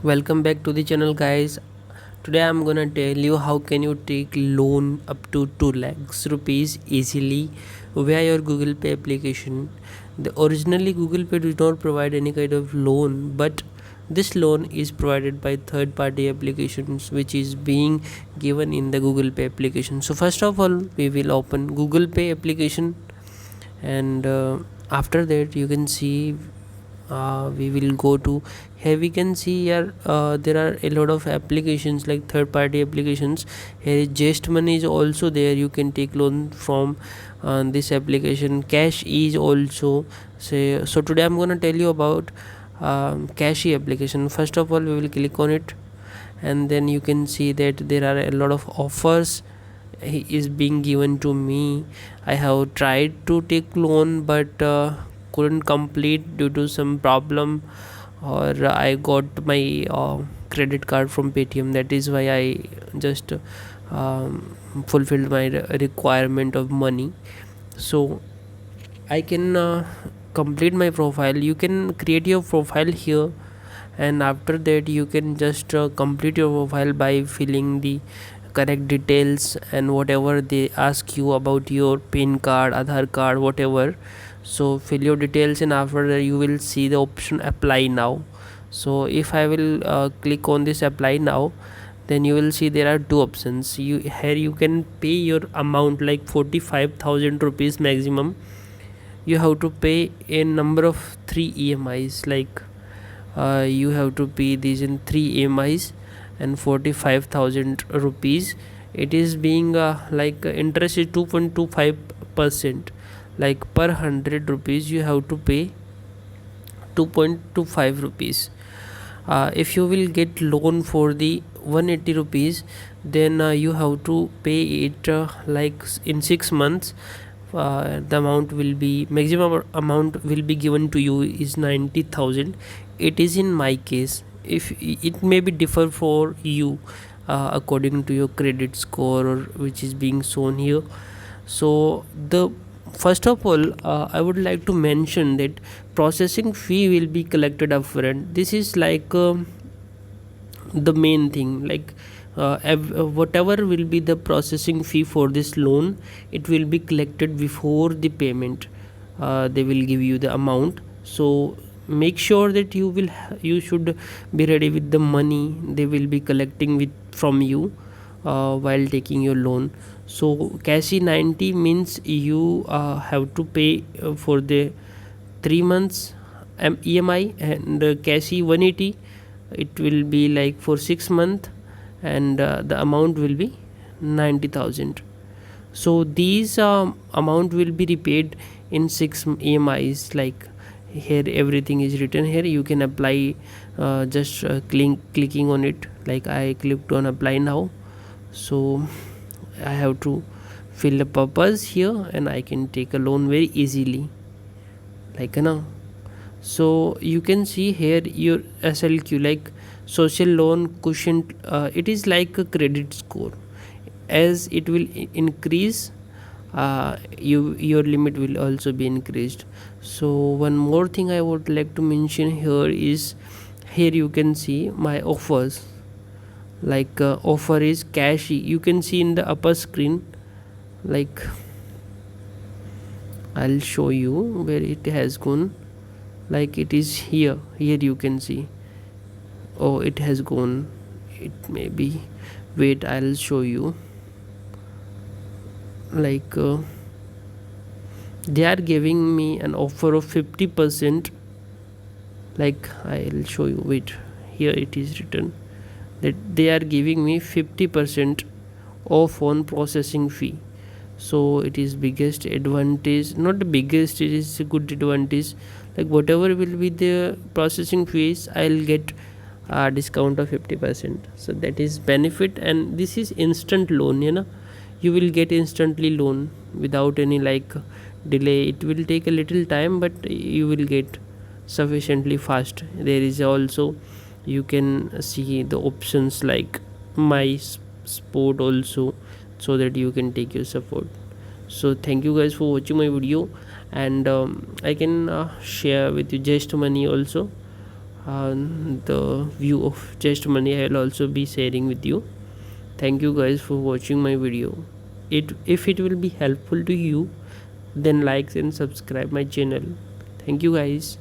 Welcome back to the channel, guys. Today I'm gonna tell you how can you take loan up to 2 lakhs rupees easily via your Google Pay application. Originally Google Pay does not provide any kind of loan, but this loan is provided by third party applications which is being given in the Google Pay application. So first of all, we will open Google Pay application, and after that you can see we will go to here. We can see here there are a lot of applications like third party applications. Here Jest Money is also there, you can take loan from this application. Cash is also say. So today I'm gonna tell you about Cashy application. First of all, we will click on it, and then you can see that there are a lot of offers is being given to me. I have tried to take loan, but couldn't complete due to some problem, or I got my credit card from Paytm. That is why I just fulfilled my requirement of money. So I can complete my profile. You can create your profile here, and after that you can just complete your profile by filling the correct details and whatever they ask you about your PIN card, Aadhaar card, whatever. So fill your details, and after that you will see the option apply now. So if I will click on this apply now, then you will see there are two options. You can pay your amount like 45,000 rupees maximum. You have to pay a number of 3 EMIs, like you have to pay these in 3 EMIs, and 45,000 rupees. It is being interest is 2.25%, like per 100 rupees you have to pay 2.25 rupees. If you will get loan for the 180 rupees, then you have to pay it in 6 months. The amount will be maximum amount will be given to you is 90,000. It is in my case. If it may be differ for you according to your credit score, or which is being shown here. So the first of all, I would like to mention that processing fee will be collected upfront. This is the main thing. Whatever will be the processing fee for this loan, it will be collected before the payment. They will give you the amount. So make sure that you should be ready with the money they will be collecting with from you while taking your loan. So Cashy 90 means you have to pay for the 3 months EMI, and Cashy 180, it will be like for 6 months, and the amount will be 90,000. So these amount will be repaid in 6 EMIs. Like here everything is written here. You can apply just clicking on it. Like I clicked on apply now. So I have to fill the purpose here, and I can take a loan very easily, like now. So you can see here your SLQ, like social loan quotient. It is like a credit score. As it will increase, your limit will also be increased. So one more thing I would like to mention here is, here you can see my offers. Like offer is Cashy, you can see in the upper screen. Like I'll show you where it has gone. Like it is here you can see. Oh, it has gone. It may be, wait, I'll show you. Like they are giving me an offer of 50%. Like I'll show you, wait, here it is written that they are giving me 50% off on processing fee. So it is biggest advantage, not the biggest, it is a good advantage. Like whatever will be the processing fees, I'll get a discount of 50%. So that is benefit, and this is instant loan, you will get instantly loan without any delay. It will take a little time, but you will get sufficiently fast. There is also, you can see the options like my sport also, so that you can take your support. So thank you guys for watching my video, and I can share with you Just Money also. the view of Just Money I will also be sharing with you. Thank you guys for watching my video. If it will be helpful to you, then like and subscribe my channel. Thank you guys.